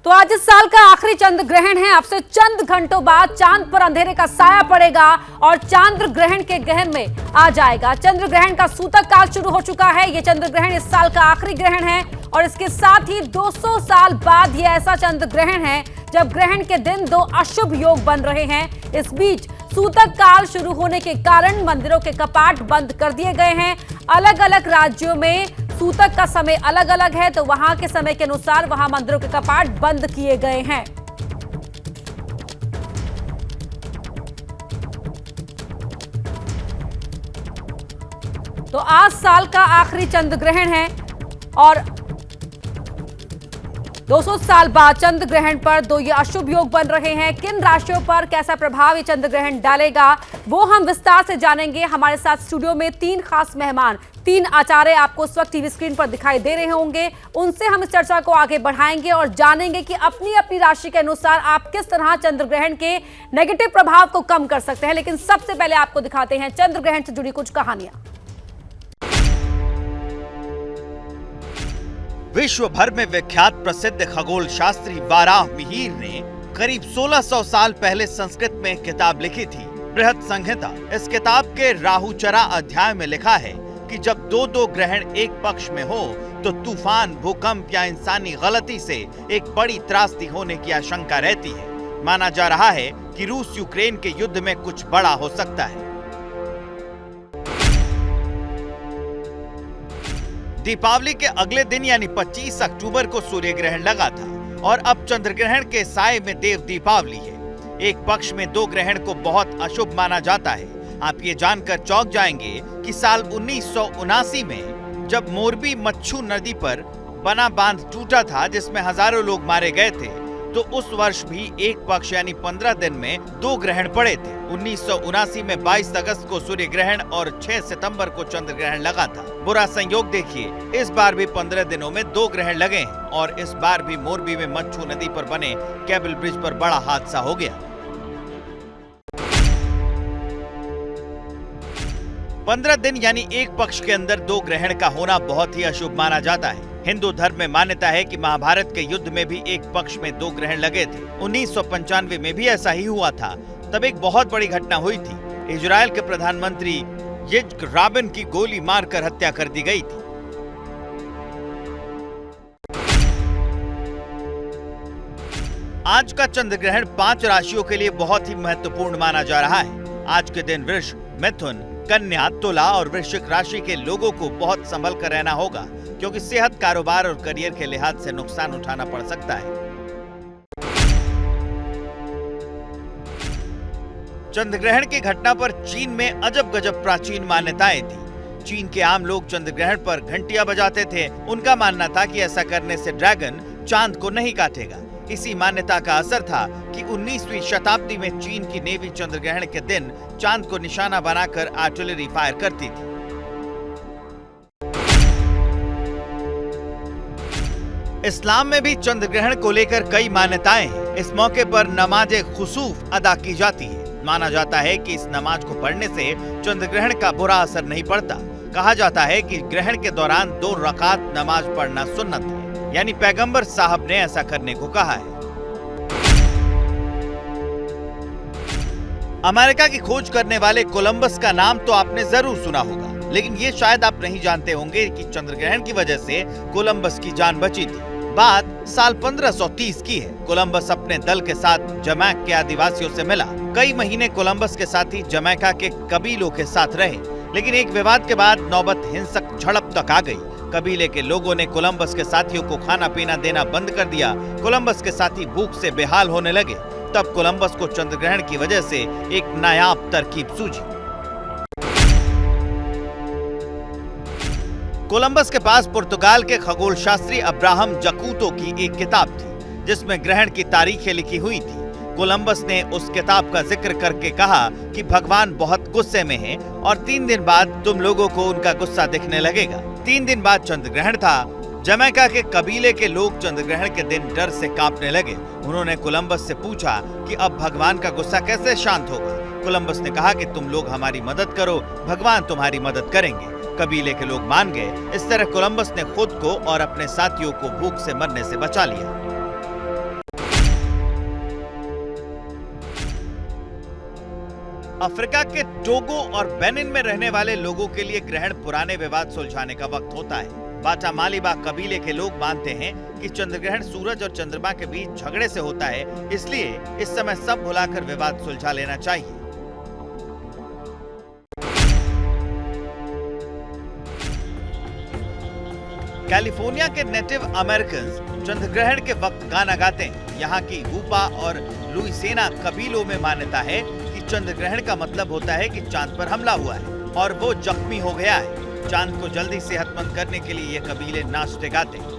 तो आज इस साल का आखिरी चंद्र ग्रहण है। अब से चंद घंटों बाद चांद पर अंधेरे का साया पड़ेगा और चंद्र ग्रहण के गहन में आ जाएगा। चंद्र ग्रहण का सूतक काल शुरू हो चुका है। ये चंद्र ग्रहण इस साल का आखिरी ग्रहण है और इसके साथ ही 200 साल बाद ये ऐसा चंद्र ग्रहण है जब ग्रहण के दिन दो अशुभ योग बन रहे हैं। इस बीच सूतक काल शुरू होने के कारण मंदिरों के कपाट बंद कर दिए गए हैं। अलग अलग राज्यों में सूतक का समय अलग अलग है, तो वहां के समय के अनुसार वहां मंदिरों के कपाट बंद किए गए हैं। तो आज साल का आखिरी चंद्र ग्रहण है और 200 साल बाद चंद्र ग्रहण पर दो ये अशुभ योग बन रहे हैं। किन राशियों पर कैसा प्रभाव ये चंद्र ग्रहण डालेगा वो हम विस्तार से जानेंगे। हमारे साथ स्टूडियो में तीन खास मेहमान, तीन आचार्य आपको इस वक्त टीवी स्क्रीन पर दिखाई दे रहे होंगे। उनसे हम इस चर्चा को आगे बढ़ाएंगे और जानेंगे कि अपनी अपनी राशि के अनुसार आप किस तरह चंद्र ग्रहण के नेगेटिव प्रभाव को कम कर सकते हैं। लेकिन सबसे पहले आपको दिखाते हैं चंद्र ग्रहण से जुड़ी कुछ कहानियां। विश्व भर में विख्यात प्रसिद्ध खगोल शास्त्री वाराहमिहिर ने करीब 1600 साल पहले संस्कृत में एक किताब लिखी थी, बृहत संहिता। इस किताब के राहुचरा अध्याय में लिखा है कि जब दो ग्रहण एक पक्ष में हो तो तूफान, भूकंप या इंसानी गलती से एक बड़ी त्रासदी होने की आशंका रहती है। माना जा रहा है कि रूस यूक्रेन के युद्ध में कुछ बड़ा हो सकता है। दीपावली के अगले दिन यानी 25 अक्टूबर को सूर्य ग्रहण लगा था और अब चंद्र ग्रहण के साए में देव दीपावली है। एक पक्ष में दो ग्रहण को बहुत अशुभ माना जाता है। आप ये जानकर चौंक जाएंगे कि साल 1979 में जब मोरबी मच्छू नदी पर बना बांध टूटा था जिसमें हजारों लोग मारे गए थे, तो उस वर्ष भी एक पक्ष यानी 15 दिन में दो ग्रहण पड़े थे। 1979 में 22 अगस्त को सूर्य ग्रहण और 6 सितंबर को चंद्र ग्रहण लगा था। बुरा संयोग देखिए, इस बार भी 15 दिनों में दो ग्रहण लगे हैं और इस बार भी मोरबी में मच्छू नदी पर बने केबल ब्रिज पर बड़ा हादसा हो गया। 15 दिन यानी एक पक्ष के अंदर दो ग्रहण का होना बहुत ही अशुभ माना जाता है। हिंदू धर्म में मान्यता है कि महाभारत के युद्ध में भी एक पक्ष में दो ग्रहण लगे थे। 1995 में भी ऐसा ही हुआ था। तब एक बहुत बड़ी घटना हुई थी। इजराइल के प्रधानमंत्री यित्जक राबिन की गोली मारकर हत्या कर दी गई थी। आज का चंद्र ग्रहण 5 राशियों के लिए बहुत ही महत्वपूर्ण माना जा रहा है। आज के दिन वृष, मिथुन, कन्या, तुला और वृश्चिक राशि के लोगों को बहुत संभल कर रहना होगा, क्योंकि सेहत, कारोबार और करियर के लिहाज से नुकसान उठाना पड़ सकता है। चंद्र ग्रहण की घटना पर चीन में अजब गजब प्राचीन मान्यताएं थी। चीन के आम लोग चंद्र ग्रहण पर घंटियां बजाते थे। उनका मानना था कि ऐसा करने से ड्रैगन चांद को नहीं काटेगा। इसी मान्यता का असर था कि 19वीं शताब्दी में चीन की नेवी चंद्र ग्रहण के दिन चांद को निशाना बनाकर आर्टिलरी फायर करती थी। इस्लाम में भी चंद्र ग्रहण को लेकर कई मान्यताएं हैं। इस मौके पर नमाज खुसूफ अदा की जाती है। माना जाता है कि इस नमाज को पढ़ने से चंद्र ग्रहण का बुरा असर नहीं पड़ता। कहा जाता है कि ग्रहण के दौरान 2 रकात नमाज पढ़ना सुन्नत है, यानी पैगंबर साहब ने ऐसा करने को कहा है। अमेरिका की खोज करने वाले कोलंबस का नाम तो आपने जरूर सुना होगा, लेकिन ये शायद आप नहीं जानते होंगे कि चंद्र ग्रहण की वजह से कोलंबस की जान बची थी। बात साल 1530 की है। कोलंबस अपने दल के साथ जमैका के आदिवासियों से मिला। कई महीने कोलंबस के साथी जमैका के कबीलों के साथ रहे, लेकिन एक विवाद के बाद नौबत हिंसक झड़प तक आ गई। कबीले के लोगों ने कोलंबस के साथियों को खाना पीना देना बंद कर दिया। कोलंबस के साथी भूख से बेहाल होने लगे। तब कोलंबस को चंद्र ग्रहण की वजह से एक नायाब तरकीब सूझी। कोलंबस के पास पुर्तगाल के खगोल शास्त्री अब्राहम जकूतो की एक किताब थी जिसमें ग्रहण की तारीखें लिखी हुई थी। कोलंबस ने उस किताब का जिक्र करके कहा कि भगवान बहुत गुस्से में हैं और 3 दिन बाद तुम लोगों को उनका गुस्सा दिखने लगेगा। 3 दिन बाद चंद्र ग्रहण था। जमैका के कबीले के लोग चंद्र ग्रहण के दिन डर से कांपने लगे। उन्होंने कोलंबस से पूछा कि अब भगवान का गुस्सा कैसे शांत होगा। कोलंबस ने कहा कि तुम लोग हमारी मदद करो, भगवान तुम्हारी मदद करेंगे। कबीले के लोग मान गए। इस तरह कोलंबस ने खुद को और अपने साथियों को भूख से मरने से बचा लिया। अफ्रीका के टोगो और बेनिन में रहने वाले लोगों के लिए ग्रहण पुराने विवाद सुलझाने का वक्त होता है। बाटा मालीबा कबीले के लोग मानते हैं कि चंद्र ग्रहण सूरज और चंद्रमा के बीच झगड़े से होता है, इसलिए इस समय सब भुलाकर विवाद सुलझा लेना चाहिए। कैलिफोर्निया के नेटिव अमेरिकन चंद्र ग्रहण के वक्त गाना गाते हैं। यहाँ की वूपा और लुइसियाना कबीलों में मान्यता है कि चंद्र ग्रहण का मतलब होता है कि चांद पर हमला हुआ है और वो जख्मी हो गया है। चांद को जल्दी सेहतमंद करने के लिए ये कबीले नाचते गाते हैं।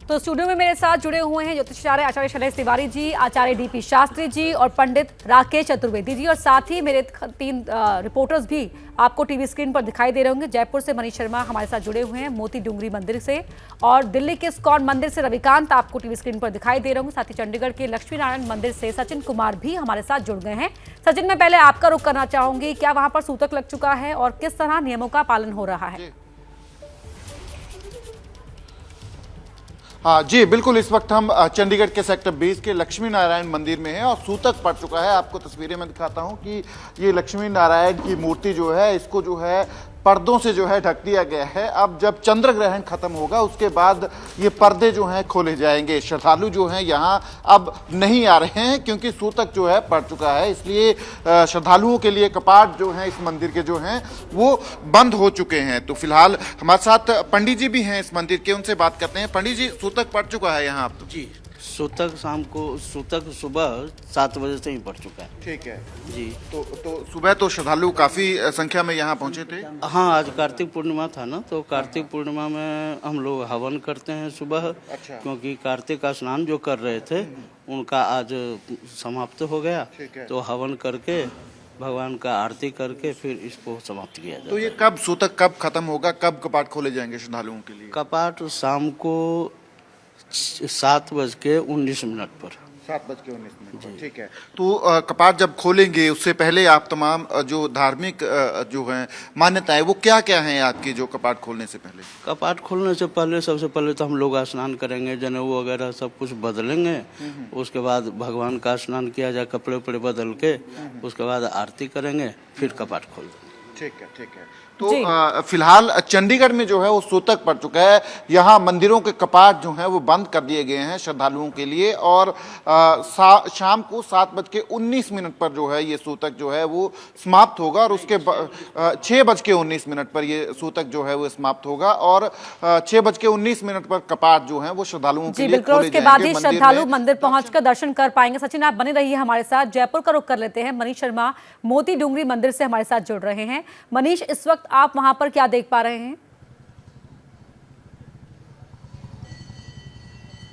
तो स्टूडियो में मेरे साथ जुड़े हुए हैं ज्योतिषाचार्य आचार्य शैलेश तिवारी जी, आचार्य डीपी शास्त्री जी और पंडित राकेश चतुर्वेदी जी, और साथ ही मेरे 3 रिपोर्टर्स भी आपको टीवी स्क्रीन पर दिखाई दे रहे होंगे। जयपुर से मनीष शर्मा हमारे साथ जुड़े हुए हैं मोती डूंगरी मंदिर से, और दिल्ली के इस्कॉन मंदिर से रविकांत आपको टीवी स्क्रीन पर दिखाई दे रहे होंगे। साथ ही चंडीगढ़ के लक्ष्मी नारायण मंदिर से सचिन कुमार भी हमारे साथ जुड़ गए हैं। सचिन, मैं पहले आपका रुख करना चाहूंगी, क्या वहां पर सूतक लग चुका है और किस तरह नियमों का पालन हो रहा है? हाँ जी, बिल्कुल। इस वक्त हम चंडीगढ़ के सेक्टर 20 के लक्ष्मी नारायण मंदिर में हैं और सूतक पड़ चुका है। आपको तस्वीरें में दिखाता हूं कि ये लक्ष्मी नारायण की मूर्ति जो है, इसको जो है पर्दों से जो है ढक दिया गया है। अब जब चंद्र ग्रहण खत्म होगा उसके बाद ये पर्दे जो हैं खोले जाएंगे। श्रद्धालु जो हैं यहाँ अब नहीं आ रहे हैं क्योंकि सूतक जो है पड़ चुका है, इसलिए श्रद्धालुओं के लिए कपाट जो हैं इस मंदिर के जो हैं वो बंद हो चुके हैं। तो फिलहाल हमारे साथ पंडित जी भी हैं इस मंदिर के, उनसे बात करते हैं। पंडित जी, सूतक पड़ चुका है यहाँ अब? जी, सूतक सूतक सुबह 7 बजे से ही पड़ चुका है। ठीक है जी। तो सुबह तो श्रद्धालु काफी संख्या में यहाँ पहुंचे थे? हाँ, आज कार्तिक पूर्णिमा था ना, तो कार्तिक पूर्णिमा में हम लोग हवन करते हैं सुबह। अच्छा। क्योंकि कार्तिक का स्नान जो कर रहे थे उनका आज समाप्त हो गया, तो हवन करके भगवान का आरती करके फिर इसको समाप्त किया जाए। तो ये कब सूतक कब खत्म होगा, कब कपाट खोले जाएंगे श्रद्धालुओं के लिए? कपाट शाम को 7:19 पर। 7:19। ठीक है। तो कपाट जब खोलेंगे उससे पहले आप तमाम जो धार्मिक जो हैं मान्यताएं वो क्या क्या हैं आपकी, जो कपाट खोलने से पहले? कपाट खोलने से पहले सबसे पहले तो हम लोग स्नान करेंगे, जनेऊ वगैरह सब कुछ बदलेंगे। उसके बाद भगवान का स्नान किया जाए कपड़े उपड़े बदल के, उसके बाद आरती करेंगे, फिर कपाट खोल देंगे। ठीक है, ठीक है। तो फिलहाल चंडीगढ़ में जो है वो सूतक पड़ चुका है। यहाँ मंदिरों के कपाट जो हैं वो बंद कर दिए गए हैं श्रद्धालुओं के लिए, और शाम को 7:19 पर जो है ये सूतक जो है वो समाप्त होगा, और उसके 6:19 पर ये सूतक जो है वो समाप्त होगा, और 6:19 पर कपाट जो है वो श्रद्धालुओं के लिए खोले उसके बाद ही श्रद्धालु मंदिर पहुंचकर दर्शन कर पाएंगे। सचिन, आप बने रहिए हमारे साथ। जयपुर का रुख कर लेते हैं। मनीष शर्मा मोती डूंगरी मंदिर से हमारे साथ जुड़ रहे हैं। मनीष, इस वक्त आप वहां पर क्या देख पा रहे हैं?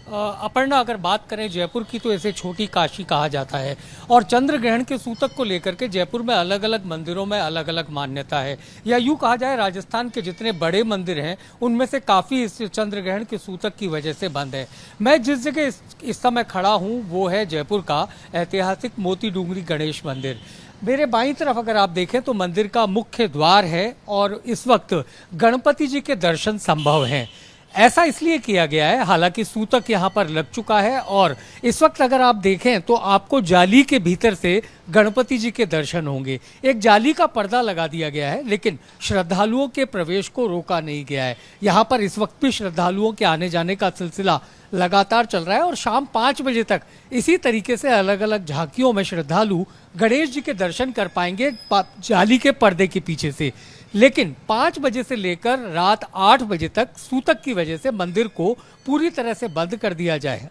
अपर्णा, अगर बात करें जयपुर की तो इसे छोटी काशी कहा जाता है, और चंद्र ग्रहण के सूतक को लेकर के जयपुर में अलग अलग मंदिरों में अलग अलग मान्यता है, या यूँ कहा जाए राजस्थान के जितने बड़े मंदिर हैं उनमें से काफ़ी इस चंद्र ग्रहण के सूतक की वजह से बंद है। मैं जिस जगह इस समय खड़ा हूँ वो है जयपुर का ऐतिहासिक मोती डूंगरी गणेश मंदिर। मेरे बाईं तरफ अगर आप देखें तो मंदिर का मुख्य द्वार है, और इस वक्त गणपति जी के दर्शन संभव हैं। ऐसा इसलिए किया गया है, हालांकि सूतक यहाँ पर लग चुका है, और इस वक्त अगर आप देखें तो आपको जाली के भीतर से गणपति जी के दर्शन होंगे। एक जाली का पर्दा लगा दिया गया है, लेकिन श्रद्धालुओं के प्रवेश को रोका नहीं गया है। यहाँ पर इस वक्त भी श्रद्धालुओं के आने जाने का सिलसिला लगातार चल रहा है, और शाम 5 बजे तक इसी तरीके से अलग अलग झांकियों में श्रद्धालु गणेश जी के दर्शन कर पाएंगे जाली के पर्दे के पीछे से। लेकिन 5 बजे से लेकर रात 8 बजे तक सूतक की वजह से मंदिर को पूरी तरह से बंद कर दिया जाए।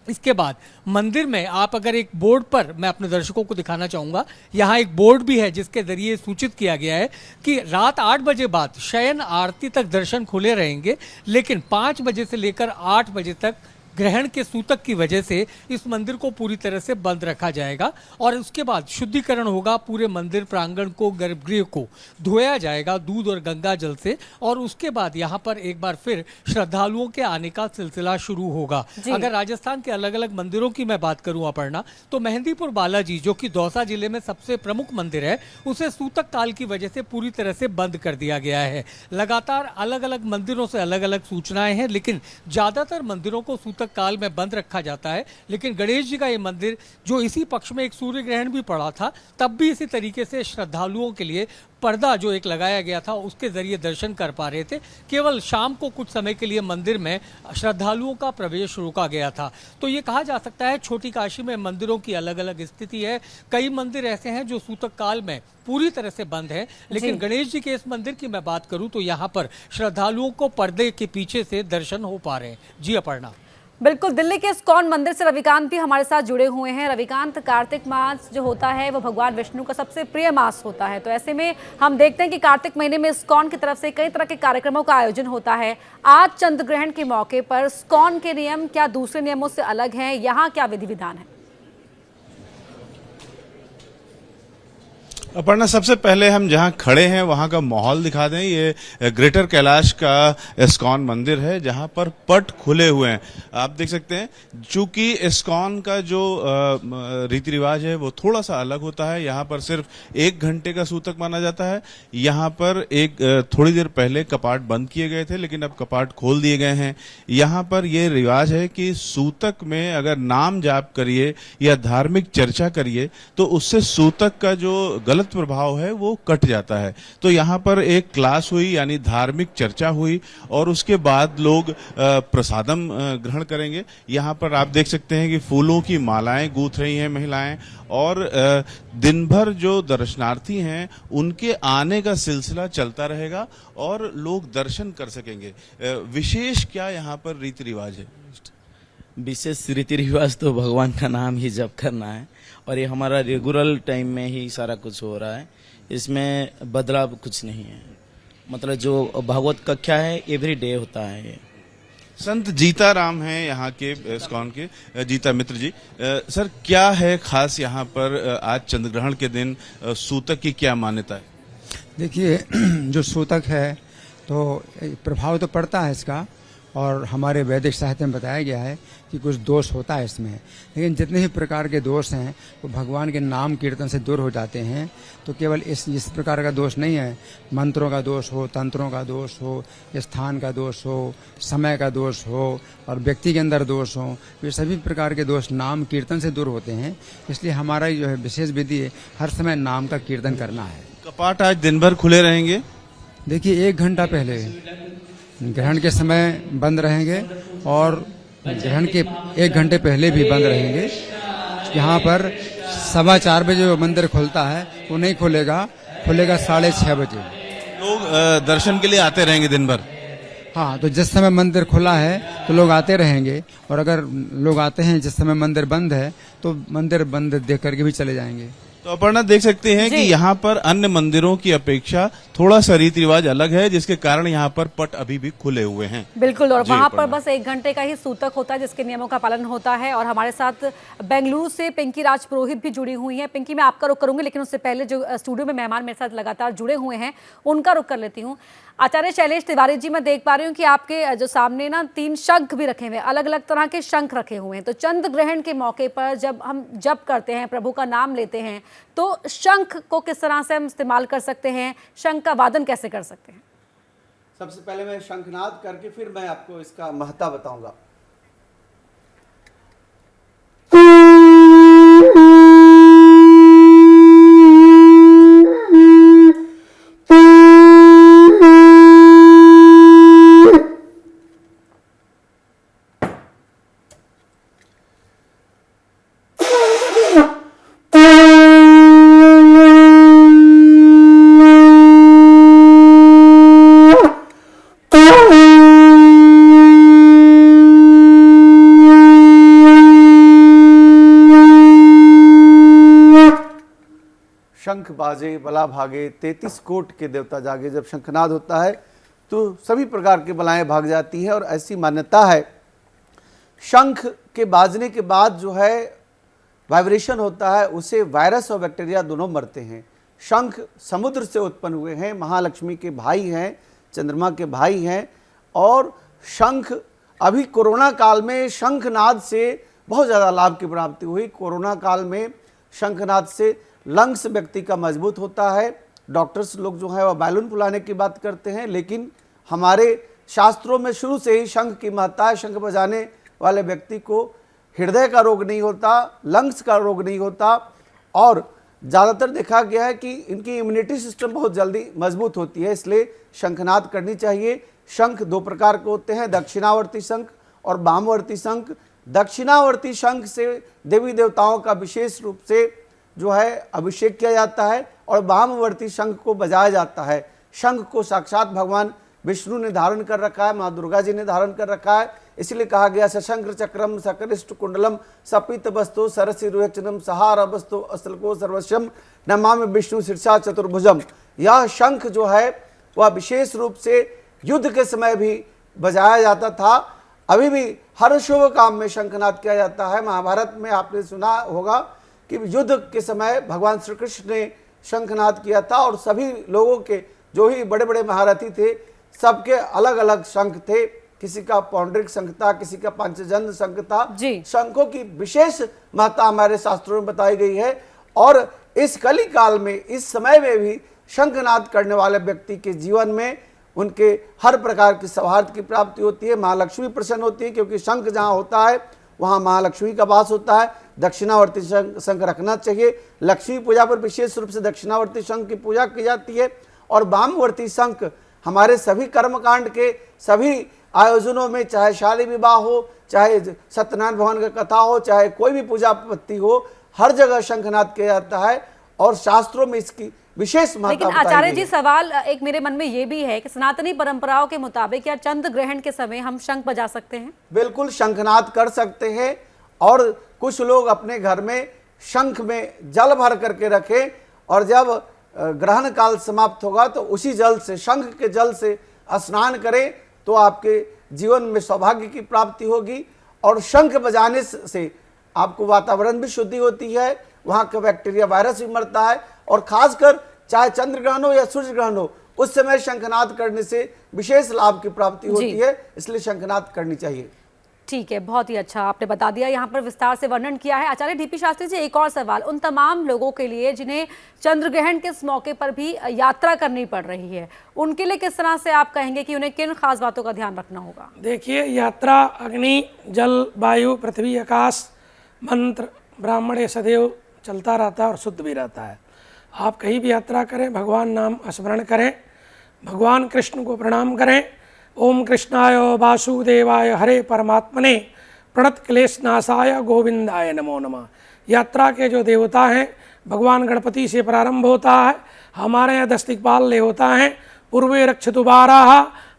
इसके बाद मंदिर में आप अगर एक बोर्ड पर, मैं अपने दर्शकों को दिखाना चाहूँगा, यहाँ एक बोर्ड भी है जिसके जरिए सूचित किया गया है कि रात 8 बजे बाद शयन आरती तक दर्शन खुले रहेंगे, लेकिन 5 बजे से लेकर 8 बजे तक ग्रहण के सूतक की वजह से इस मंदिर को पूरी तरह से बंद रखा जाएगा और उसके बाद शुद्धिकरण होगा। पूरे मंदिर प्रांगण को, गर्भगृह को धोया जाएगा दूध और गंगा जल से और उसके बाद यहाँ पर एक बार फिर श्रद्धालुओं के आने का सिलसिला शुरू होगा। अगर राजस्थान के अलग अलग मंदिरों की मैं बात करूं अपर्णा, तो मेहंदीपुर बालाजी जो कि दौसा जिले में सबसे प्रमुख मंदिर है, उसे सूतक काल की वजह से पूरी तरह से बंद कर दिया गया है। लगातार अलग अलग मंदिरों से अलग अलग सूचनाएं हैं, लेकिन ज्यादातर मंदिरों को सूतक काल में बंद रखा जाता है। लेकिन गणेश जी का ये मंदिर जो इसी पक्ष में एक सूर्य ग्रहण भी पड़ा था, तब भी इसी तरीके से श्रद्धालुओं के लिए पर्दा जो एक लगाया गया था उसके जरिए दर्शन कर पा रहे थे। केवल शाम को कुछ समय के लिए मंदिर में श्रद्धालुओं का प्रवेश रोका गया था। तो ये कहा जा सकता है छोटी काशी में मंदिरों की अलग अलग स्थिति है। कई मंदिर ऐसे हैं जो सूतक काल में पूरी तरह से बंद है, लेकिन गणेश जी के इस मंदिर की मैं बात करूं तो यहाँ पर श्रद्धालुओं को पर्दे के पीछे से दर्शन हो पा रहे हैं। जी अपर्णा। बिल्कुल, दिल्ली के इस्कॉन मंदिर से रविकांत भी हमारे साथ जुड़े हुए हैं। रविकांत, कार्तिक मास जो होता है वो भगवान विष्णु का सबसे प्रिय मास होता है, तो ऐसे में हम देखते हैं कि कार्तिक महीने में इस्कॉन की तरफ से कई तरह के कार्यक्रमों का आयोजन होता है। आज चंद्र ग्रहण के मौके पर इस्कॉन के नियम क्या दूसरे नियमों से अलग हैं? यहाँ क्या विधि विधान है? अपर्णा, सबसे पहले हम जहां खड़े हैं वहां का माहौल दिखा दें। ये ग्रेटर कैलाश का इस्कॉन मंदिर है जहां पर पट खुले हुए हैं। आप देख सकते हैं, चूंकि इस्कॉन का जो रीति रिवाज है वो थोड़ा सा अलग होता है। यहाँ पर सिर्फ 1 घंटे का सूतक माना जाता है। यहाँ पर थोड़ी देर पहले कपाट बंद किए गए थे, लेकिन अब कपाट खोल दिए गए हैं। यहाँ पर ये रिवाज है कि सूतक में अगर नाम जाप करिए या धार्मिक चर्चा करिए तो उससे सूतक का जो गलत प्रभाव है वो कट जाता है। तो यहाँ पर एक क्लास हुई, यानी धार्मिक चर्चा हुई, और उसके बाद लोग प्रसादम ग्रहण करेंगे। यहाँ पर आप देख सकते हैं कि फूलों की मालाएं गूंथ रही हैं महिलाएं, और दिन भर जो दर्शनार्थी हैं उनके आने का सिलसिला चलता रहेगा और लोग दर्शन कर सकेंगे। विशेष क्या यहाँ पर रीति रिवाज है? विशेष रीति रिवाज तो भगवान का नाम ही जप करना है, और ये हमारा रेगुलर टाइम में ही सारा कुछ हो रहा है। इसमें बदलाव कुछ नहीं है। मतलब जो भागवत कक्षा है एवरी डे होता है। ये संत जीता राम हैं यहाँ के इस्कॉन के, जीता मित्र जी। सर, क्या है खास यहाँ पर आज चंद्रग्रहण के दिन सूतक की क्या मान्यता है? देखिए, जो सूतक है तो प्रभाव तो पड़ता है इसका, और हमारे वैदिक साहित्य में बताया गया है कि कुछ दोष होता है इसमें, लेकिन जितने भी प्रकार के दोष हैं वो भगवान के नाम कीर्तन से दूर हो जाते हैं। तो केवल इस प्रकार का दोष नहीं है, मंत्रों का दोष हो, तंत्रों का दोष हो, स्थान का दोष हो, समय का दोष हो, और व्यक्ति के अंदर दोष हो, ये सभी प्रकार के दोष नाम कीर्तन से दूर होते हैं। इसलिए हमारा जो है विशेष विधि है हर समय नाम का कीर्तन करना है। कपाट आज दिन भर खुले रहेंगे? देखिए, 1 घंटा पहले ग्रहण के समय बंद रहेंगे और ग्रहण के 1 घंटे पहले भी बंद रहेंगे। यहाँ पर 4:15 बजे जो मंदिर खुलता है वो नहीं खुलेगा, खुलेगा 6:30 बजे। लोग दर्शन के लिए आते रहेंगे दिन भर? हाँ, तो जिस समय मंदिर खुला है तो लोग आते रहेंगे, और अगर लोग आते हैं जिस समय मंदिर बंद है तो मंदिर बंद देख करके भी चले जाएंगे। तो अपर्णा, देख सकते हैं कि यहाँ पर अन्य मंदिरों की अपेक्षा थोड़ा सा रीति रिवाज अलग है, जिसके कारण यहाँ पर पट अभी भी खुले हुए हैं। बिल्कुल, और वहाँ पर बस 1 घंटे का ही सूतक होता है जिसके नियमों का पालन होता है। और हमारे साथ बेंगलुरु से पिंकी राज पुरोहित भी जुड़ी हुई हैं। पिंकी, मैं आपका रुख करूंगी, लेकिन उससे पहले जो स्टूडियो में मेहमान मेरे साथ लगातार जुड़े हुए हैं उनका रुख कर लेती हूँ। आचार्य शैलेश तिवारी जी, मैं देख पा रही हूँ कि आपके जो सामने ना 3 शंख भी रखे हुए हैं, अलग अलग तरह के शंख रखे हुए हैं। तो चंद्र ग्रहण के मौके पर जब हम जप करते हैं, प्रभु का नाम लेते हैं, तो शंख को किस तरह से हम इस्तेमाल कर सकते हैं, शंख का वादन कैसे कर सकते हैं? सबसे पहले मैं शंखनाद करके फिर मैं आपको इसका महत्व बताऊंगा। शंख बाजे बला भागे 33 कोट के देवता जागे। जब शंखनाद होता है तो सभी प्रकार की बलाएं भाग जाती है। और ऐसी मान्यता है शंख के बाजने के बाद जो है वाइब्रेशन होता है, उससे वायरस और बैक्टीरिया दोनों मरते हैं। शंख समुद्र से उत्पन्न हुए हैं, महालक्ष्मी के भाई हैं, चंद्रमा के भाई हैं। और शंख अभी कोरोना काल में शंखनाद से बहुत ज़्यादा लाभ की प्राप्ति हुई। कोरोना काल में शंखनाद से लंग्स व्यक्ति का मजबूत होता है। डॉक्टर्स लोग जो है वह बैलून फुलाने की बात करते हैं, लेकिन हमारे शास्त्रों में शुरू से ही शंख की महत्ता है। शंख बजाने वाले व्यक्ति को हृदय का रोग नहीं होता, लंग्स का रोग नहीं होता, और ज़्यादातर देखा गया है कि इनकी इम्यूनिटी सिस्टम बहुत जल्दी मजबूत होती है, इसलिए शंखनाद करनी चाहिए। शंख दो प्रकार के होते हैं, दक्षिणावर्ती शंख और वामवर्ती शंख। दक्षिणावर्ती शंख से देवी देवताओं का विशेष रूप से जो है अभिषेक किया जाता है, और वामवर्ती शंख को बजाया जाता है। शंख को साक्षात भगवान विष्णु ने धारण कर रखा है, माँ दुर्गा जी ने धारण कर रखा है, इसलिए कहा गया सशंकर चक्रम सकरिष्ट कुंडलम सपित वस्तु सरसी रुचनम सहार वस्तु असलको सर्वस्वम नमामि विष्णु शीर्षा चतुर्भुजम। यह शंख जो है वह विशेष रूप से युद्ध के समय भी बजाया जाता था, अभी भी हर शुभ काम में शंखनाद किया जाता है। महाभारत में आपने सुना होगा कि युद्ध के समय भगवान श्री कृष्ण ने शंखनाद किया था, और सभी लोगों के जो ही बड़े बड़े महारथी थे सबके अलग अलग शंख थे। किसी का पौंड्रिक शंख था, किसी का पंचजन्य शंख था। शंखों की विशेष महत्ता हमारे शास्त्रों में बताई गई है, और इस कली काल में, इस समय में भी शंखनाद करने वाले व्यक्ति के जीवन में उनके हर प्रकार की सौहार्द की प्राप्ति होती है। महालक्ष्मी प्रसन्न होती है, क्योंकि शंख जहाँ होता है वहाँ महालक्ष्मी का वास होता है। दक्षिणावर्ती शंख रखना चाहिए। लक्ष्मी पूजा पर विशेष रूप से दक्षिणावर्ती शंख की पूजा की जाती है। और वामवर्ती शंख हमारे सभी कर्मकांड के सभी आयोजनों में, चाहे शादी विवाह हो, चाहे सत्यनारायण भगवान का कथा हो, चाहे कोई भी पूजा पत्ति हो, हर जगह शंखनाद किया जाता है, और शास्त्रों में इसकी विशेष महत्ता लेकिन बताई आचार्य गई जी, है। सवाल एक मेरे मन में ये भी है कि सनातनी परंपराओं के मुताबिक क्या चंद्र ग्रहण के समय हम शंख बजा सकते हैं? बिल्कुल शंखनाद कर सकते हैं, और कुछ लोग अपने घर में शंख में जल भर करके रखें, और जब ग्रहण काल समाप्त होगा तो उसी जल से, शंख के जल से स्नान करें, तो आपके जीवन में सौभाग्य की प्राप्ति होगी। और शंख बजाने से आपको वातावरण भी शुद्धि होती है, वहाँ का बैक्टीरिया वायरस भी मरता है, और खासकर चाहे चंद्र ग्रहण हो या सूर्य ग्रहण हो, उस समय शंखनाद करने से विशेष लाभ की प्राप्ति होती है, इसलिए शंखनाद करनी चाहिए। ठीक है, बहुत ही अच्छा आपने बता दिया, यहाँ पर विस्तार से वर्णन किया है। आचार्य डीपी शास्त्री जी, एक और सवाल उन तमाम लोगों के लिए जिन्हें चंद्र ग्रहण के इस मौके पर भी यात्रा करनी पड़ रही है, उनके लिए किस तरह से आप कहेंगे कि उन्हें किन खास बातों का ध्यान रखना होगा? देखिए, यात्रा अग्नि, जल, वायु, पृथ्वी, आकाश, मंत्र, ब्राह्मण ये सदैव चलता रहता है और शुद्ध भी रहता है। आप कहीं भी यात्रा करें, भगवान नाम स्मरण करें, भगवान कृष्ण को प्रणाम करें। ओम कृष्णाय वासुदेवाय हरे परमात्मने प्रणत क्लेश नाशाय गोविंदाय नमो नमः। यात्रा के जो देवता हैं भगवान गणपति से प्रारंभ होता है। हमारे यहाँ 10 दिक्पाल ले होता है। पूर्वे रक्षतु बाराः,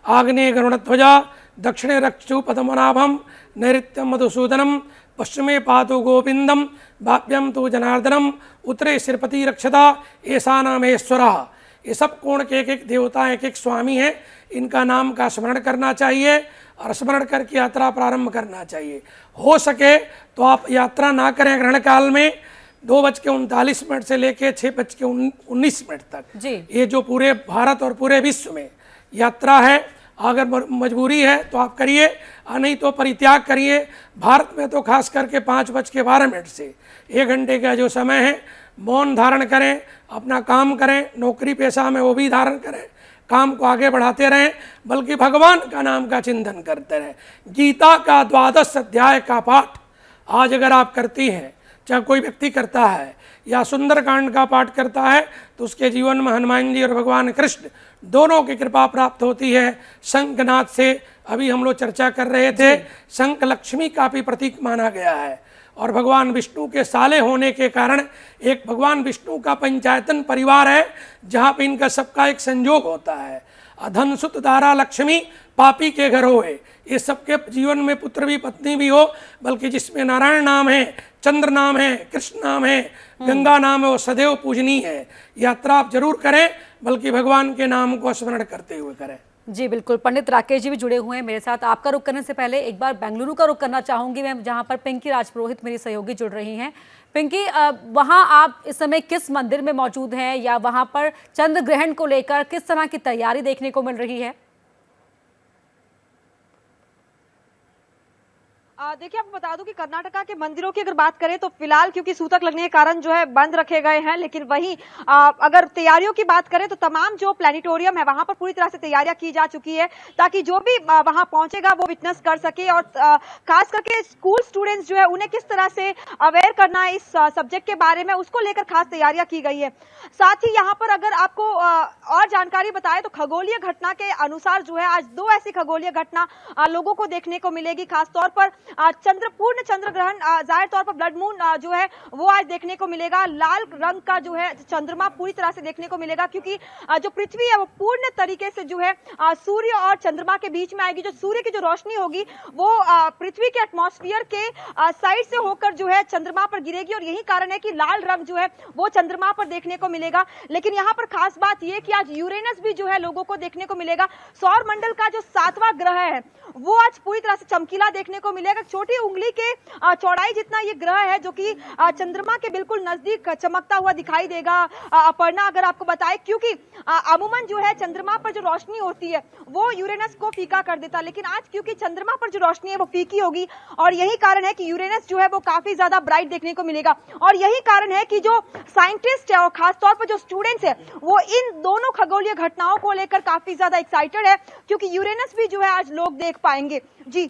आग्नेय गरुणध्वजा, दक्षिणे रक्षतु पद्मनाभम, नैऋत्यम मधुसूदनम, पश्चिमे पातु गोविंदम, वाप्यम तो जनार्दनम, उत्तरे श्रीपति रक्षता, ऐसा महेश्वरः। ये सब कोण के एक एक देवता, एक एक स्वामी हैं, इनका नाम का स्मरण करना चाहिए और स्मरण करके यात्रा प्रारंभ करना चाहिए। हो सके तो आप यात्रा ना करें ग्रहण काल में 2:39 से लेकर 6:19 तक। ये जो पूरे भारत और पूरे विश्व में यात्रा है, अगर मजबूरी है तो आप करिए, नहीं तो परित्याग करिए। भारत में तो खास करके 5:12 से 1 घंटे का जो समय है, मौन धारण करें, अपना काम करें, नौकरी पेशा में वो भी धारण करें, काम को आगे बढ़ाते रहें, बल्कि भगवान का नाम का चिंतन करते रहें। गीता का 12 अध्याय का पाठ आज अगर आप करती हैं, चाहे कोई व्यक्ति करता है या सुंदरकांड का पाठ करता है, तो उसके जीवन में हनुमान जी और भगवान कृष्ण दोनों की कृपा प्राप्त होती है। शंखनाद से अभी हम लोग चर्चा कर रहे थे, शंख लक्ष्मी का भी प्रतीक माना गया है, और भगवान विष्णु के साले होने के कारण एक भगवान विष्णु का पंचायतन परिवार है, जहाँ पे इनका सबका एक संयोग होता है। अधन सुत दारा लक्ष्मी पापी के घर होए। ये सबके जीवन में पुत्र भी पत्नी भी हो, बल्कि जिसमें नारायण नाम है, चंद्र नाम है, कृष्ण नाम है, गंगा नाम है, वो सदैव पूजनीय है। यात्रा आप जरूर करें, बल्कि भगवान के नाम को स्मरण करते हुए करें। जी बिल्कुल, पंडित राकेश जी भी जुड़े हुए हैं मेरे साथ। आपका रुख करने से पहले एक बार बेंगलुरु का रुख करना चाहूंगी मैं, जहां पर पिंकी राजपुरोहित मेरी सहयोगी जुड़ रही हैं। पिंकी, वहां आप इस समय किस मंदिर में मौजूद हैं, या वहां पर चंद्र ग्रहण को लेकर किस तरह की तैयारी देखने को मिल रही है? देखिए, आपको बता दूं कि कर्नाटका के मंदिरों की अगर बात करें तो फिलहाल क्योंकि सूतक लगने के कारण जो है बंद रखे गए हैं, लेकिन वहीं अगर तैयारियों की बात करें तो तमाम जो प्लेनेटोरियम है वहां पर पूरी तरह से तैयारियां की जा चुकी है, ताकि जो भी वहां पहुंचेगा वो विटनेस कर सके। और खास करके स्कूल स्टूडेंट्स जो है उन्हें किस तरह से अवेयर करना है इस सब्जेक्ट के बारे में, उसको लेकर खास तैयारियां की गई है। साथ ही यहाँ पर अगर आपको और जानकारी बताएं तो खगोलीय घटना के अनुसार जो है आज 2 ऐसी खगोलीय घटना लोगों को देखने को मिलेगी। खासतौर पर पूर्ण चंद्र ग्रहण, जाहिर तौर पर ब्लड मून जो है वो आज देखने को मिलेगा। लाल रंग का जो है चंद्रमा पूरी तरह से देखने को मिलेगा, क्योंकि जो पृथ्वी है वो पूर्ण तरीके से जो है सूर्य और चंद्रमा के बीच में आएगी। जो सूर्य की जो रोशनी होगी वो पृथ्वी के एटमॉस्फेयर के साइड से होकर जो है चंद्रमा पर गिरेगी, और यही कारण है कि लाल रंग जो है वो चंद्रमा पर देखने को मिलेगा। लेकिन यहाँ पर खास बात यह कि आज यूरेनस भी जो है लोगों को देखने को मिलेगा। सौर मंडल का जो 7वां ग्रह है वो आज पूरी तरह से चमकीला देखने को मिलेगा। छोटी उंगली के चौड़ाई जितना ये ग्रह है, जो कि चंद्रमा के बिल्कुल नजदीक चमकता हुआ दिखाई देगा। अपर्णा, अगर आपको बताए, क्योंकि अमूमन जो है चंद्रमा पर जो रोशनी होती है वो यूरेनस को फीका कर देता, लेकिन आज क्योंकि चंद्रमा पर जो रोशनी है वो फीकी होगी, और यही कारण है कि यूरेनस जो है वो काफी ज्यादा ब्राइट देखने को मिलेगा। और यही कारण है कि जो साइंटिस्ट है और खासतौर पर जो स्टूडेंट्स है वो इन दोनों खगोलीय घटनाओं को लेकर काफी ज्यादा एक्साइटेड है, क्योंकि यूरेनस भी जो है आज लोग देख पाएंगे। जी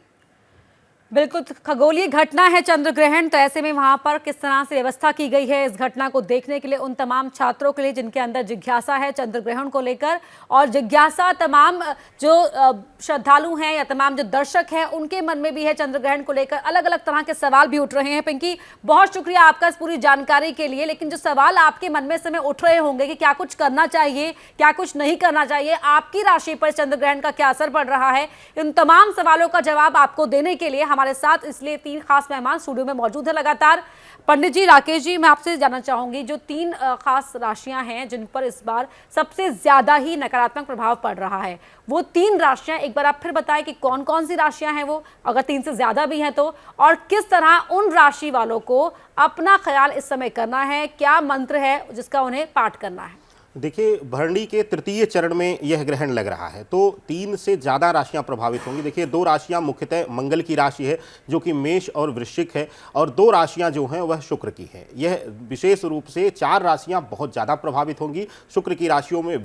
बिल्कुल, खगोलीय घटना है चंद्र ग्रहण, तो ऐसे में वहां पर किस तरह से व्यवस्था की गई है इस घटना को देखने के लिए उन तमाम छात्रों के लिए जिनके अंदर जिज्ञासा है चंद्र ग्रहण को लेकर, और जिज्ञासा तमाम जो श्रद्धालु हैं या तमाम जो दर्शक हैं उनके मन में भी है चंद्र ग्रहण को लेकर। अलग अलग तरह के सवाल भी उठ रहे हैं। पिंकी, बहुत शुक्रिया आपका इस पूरी जानकारी के लिए। लेकिन जो सवाल आपके मन में समय उठ रहे होंगे कि क्या कुछ करना चाहिए, क्या कुछ नहीं करना चाहिए, आपकी राशि पर चंद्र ग्रहण का क्या असर पड़ रहा है, इन तमाम सवालों का जवाब आपको देने के लिए हमारे साथ इसलिए 3 खास मेहमान स्टूडियो में मौजूद है लगातार। पंडित जी, राकेश जी, मैं आपसे जानना चाहूंगी, जो 3 खास राशियां हैं जिन पर इस बार सबसे ज्यादा ही नकारात्मक प्रभाव पड़ रहा है, वो 3 राशियां एक बार आप फिर बताएं कि कौन कौन सी राशियां हैं वो, अगर 3 से ज्यादा भी हैं तो, और किस तरह उन राशि वालों को अपना ख्याल इस समय करना है, क्या मंत्र है जिसका उन्हें पाठ करना है। देखिए, भरणी के तृतीय चरण में यह ग्रहण लग रहा है, तो 3 से ज़्यादा राशियां प्रभावित होंगी। देखिए, 2 राशियां मुख्यतः मंगल की राशि है जो कि मेष और वृश्चिक है, और 2 राशियां जो हैं वह शुक्र की है। यह विशेष रूप से 4 राशियां बहुत ज़्यादा प्रभावित होंगी। शुक्र की राशियों में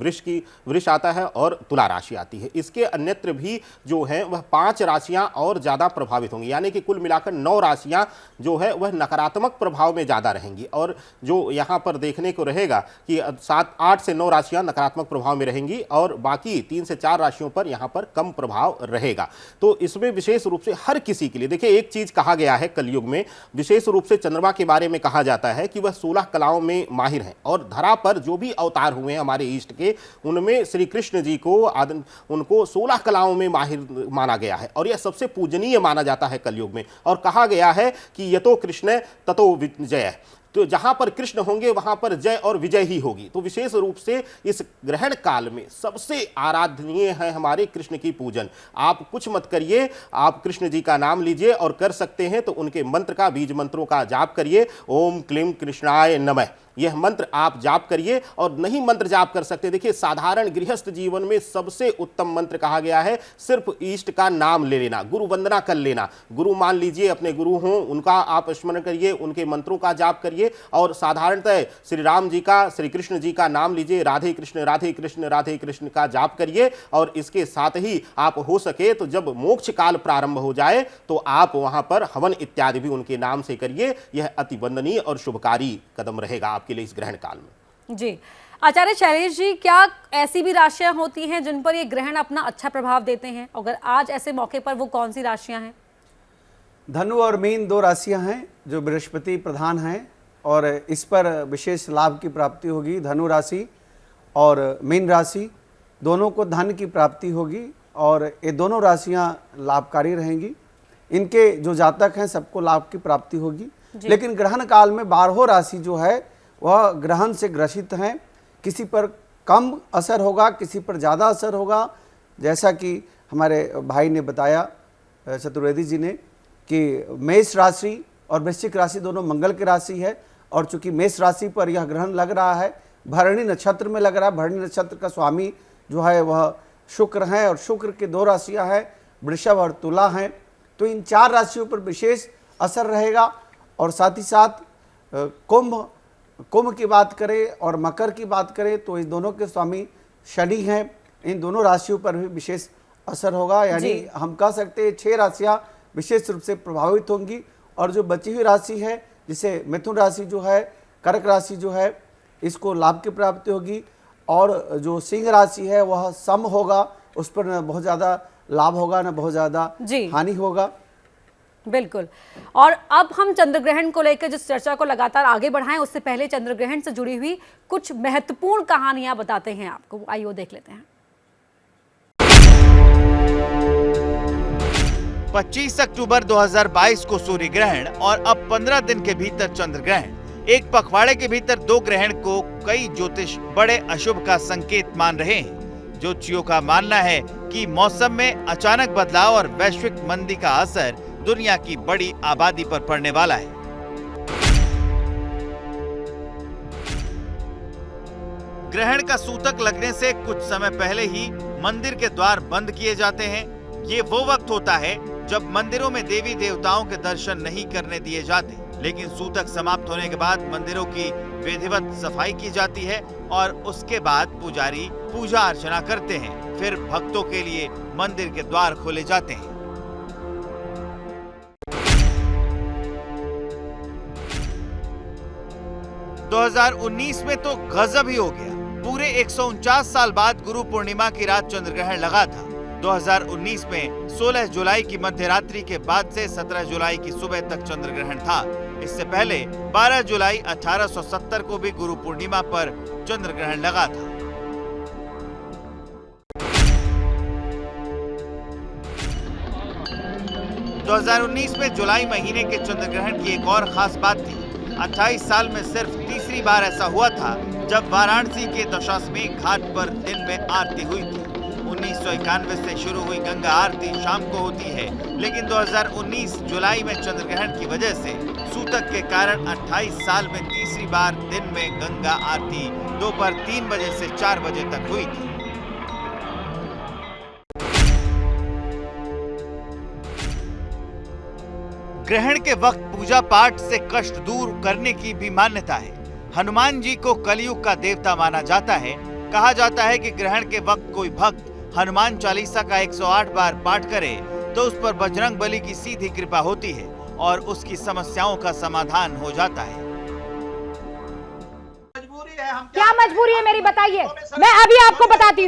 वृष आता है और तुला राशि आती है। इसके अन्यत्र भी जो है वह 5 राशियाँ और ज़्यादा प्रभावित होंगी, यानी कि कुल मिलाकर 9 राशियाँ जो है वह नकारात्मक प्रभाव में ज़्यादा रहेंगी। और जो यहाँ पर देखने को रहेगा कि 8 से 9 राशियां नकारात्मक प्रभाव में रहेंगी, और बाकी 3 से 4 राशियों पर यहां पर कम प्रभाव रहेगा। तो इसमें विशेष रूप से हर किसी के लिए, देखिए, एक चीज कहा गया है कलयुग में, विशेष रूप से चंद्रमा के बारे में कहा जाता है कि वह 16 कलाओं में माहिर हैं, और धरा पर जो भी अवतार हुए हैं हमारे ईष्ट के, उनमें श्री कृष्ण जी को उनको 16 कलाओं में माहिर माना गया है, और यह सबसे पूजनीय माना जाता है कलयुग में। और कहा गया है कि यतो कृष्ण ततो विजय, तो जहां पर कृष्ण होंगे वहां पर जय और विजय ही होगी। तो विशेष रूप से इस ग्रहण काल में सबसे आराधनीय है हमारे कृष्ण की पूजन। आप कुछ मत करिए, आप कृष्ण जी का नाम लीजिए, और कर सकते हैं तो उनके मंत्र का, बीज मंत्रों का जाप करिए। ओम क्लीम कृष्णाय नमः, यह मंत्र आप जाप करिए। और नहीं मंत्र जाप कर सकते, देखिए, साधारण गृहस्थ जीवन में सबसे उत्तम मंत्र कहा गया है सिर्फ ईष्ट का नाम ले लेना, गुरु वंदना कर लेना। गुरु मान लीजिए, अपने गुरु हों, उनका आप स्मरण करिए, उनके मंत्रों का जाप करिए, और साधारणतः श्री राम जी का, श्री कृष्ण जी का नाम लीजिए, राधे कृष्ण राधे कृष्ण राधे कृष्ण का जाप करिए। और इसके साथ ही आप हो सके तो जब मोक्ष काल प्रारंभ हो जाए तो आप वहां पर हवन इत्यादि भी उनके नाम से करिए। यह अति वंदनीय और शुभकारी कदम रहेगा आपके लिए इस ग्रहण काल में। जी, आचार्य शैलेश जी, क्या ऐसी भी राशियां होती हैं जिन पर ये ग्रहण अपना अच्छा प्रभाव देते हैं? अगर आज ऐसे मौके पर वो कौन सी राशियां हैं? धनु और मीन 2 राशियां हैं जो बृहस्पति प्रधान हैं, और इस पर विशेष लाभ की प्राप्ति होगी। धनु राशि और मीन राशि दोनों को धन की प्राप्ति होगी, और ये दोनों राशियां लाभकारी रहेंगी। इनके जो जातक हैं सबको लाभ की प्राप्ति होगी। लेकिन ग्रहण काल में 12 राशि जो है वह ग्रहण से ग्रसित हैं। किसी पर कम असर होगा, किसी पर ज़्यादा असर होगा, जैसा कि हमारे भाई ने बताया, चतुर्वेदी जी ने, कि मेष राशि और वृश्चिक राशि दोनों मंगल की राशि है, और चूंकि मेष राशि पर यह ग्रहण लग रहा है, भरणी नक्षत्र में लग रहा है। भरणी नक्षत्र का स्वामी जो है वह शुक्र हैं, और शुक्र की 2 राशियां हैं, वृषभ और तुला हैं। तो इन 4 राशियों पर विशेष असर रहेगा। और साथ ही साथ कुंभ की बात करें और मकर की बात करें तो इस दोनों के स्वामी शनि हैं। इन दोनों राशियों पर भी विशेष असर होगा, यानी हम कह सकते हैं 6 राशियां विशेष रूप से प्रभावित होंगी। और जो बची हुई राशि है, जिसे मिथुन राशि जो है, कर्क राशि जो है, इसको लाभ की प्राप्ति होगी। और जो सिंह राशि है वह सम होगा, उस पर न बहुत ज़्यादा लाभ होगा न बहुत ज़्यादा हानि होगा। बिल्कुल। और अब हम चंद्र ग्रहण को लेकर जिस चर्चा को लगातार आगे बढ़ाएं, उससे पहले चंद्र ग्रहण से जुड़ी हुई कुछ महत्वपूर्ण कहानियां बताते हैं आपको, आइए वो देख लेते हैं। 25 अक्टूबर 2022 को सूर्य ग्रहण और अब 15 दिन के भीतर चंद्र ग्रहण। एक पखवाड़े के भीतर 2 ग्रहण को कई ज्योतिष बड़े अशुभ का संकेत मान रहे हैं। ज्योतिषियों का मानना है कि मौसम में अचानक बदलाव और वैश्विक मंदी का असर दुनिया की बड़ी आबादी पर पड़ने वाला है। ग्रहण का सूतक लगने से कुछ समय पहले ही मंदिर के द्वार बंद किए जाते हैं। ये वो वक्त होता है जब मंदिरों में देवी देवताओं के दर्शन नहीं करने दिए जाते, लेकिन सूतक समाप्त होने के बाद मंदिरों की विधिवत सफाई की जाती है और उसके बाद पुजारी पूजा अर्चना करते हैं। फिर भक्तों के लिए मंदिर के द्वार खोले जाते हैं। – 2019 में तो गजब ही हो गया। पूरे 149 साल बाद गुरु पूर्णिमा की रात चंद्र ग्रहण लगा था। 2019 में 16 जुलाई की मध्य रात्रि के बाद से 17 जुलाई की सुबह तक चंद्र ग्रहण था। इससे पहले 12 जुलाई 1870 को भी गुरु पूर्णिमा पर चंद्र ग्रहण लगा था। – 2019 में जुलाई महीने के चंद्र ग्रहण की एक और खास बात थी। 28 साल में सिर्फ तीसरी बार ऐसा हुआ था जब वाराणसी के दशाश्वमेध घाट पर दिन में आरती हुई थी। 1991 से शुरू हुई गंगा आरती शाम को होती है, लेकिन 2019 जुलाई में चंद्र ग्रहण की वजह से सूतक के कारण 28 साल में तीसरी बार दिन में गंगा आरती दोपहर 3 बजे से 4 बजे तक हुई थी। ग्रहण के वक्त पूजा पाठ से कष्ट दूर करने की भी मान्यता है। हनुमान जी को कलयुग का देवता माना जाता है। कहा जाता है कि ग्रहण के वक्त कोई भक्त हनुमान चालीसा का 108 बार पाठ करे तो उस पर बजरंग बली की सीधी कृपा होती है और उसकी समस्याओं का समाधान हो जाता है। क्या मजबूरी है मेरी, बताइए। मैं अभी आपको बताती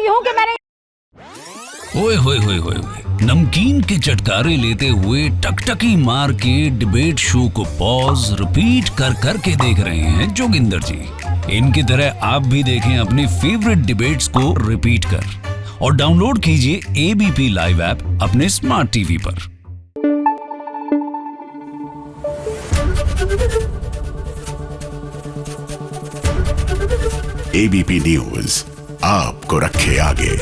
हूँ कि मैंने ओए होए होए होए नमकीन के चटकारे लेते हुए टकटकी मार के डिबेट शो को पॉज रिपीट कर करके देख रहे हैं जोगिंदर जी। इनकी तरह आप भी देखें अपने फेवरेट डिबेट्स को रिपीट कर और डाउनलोड कीजिए एबीपी लाइव ऐप अपने स्मार्ट टीवी पर। एबीपी न्यूज आपको रखे आगे।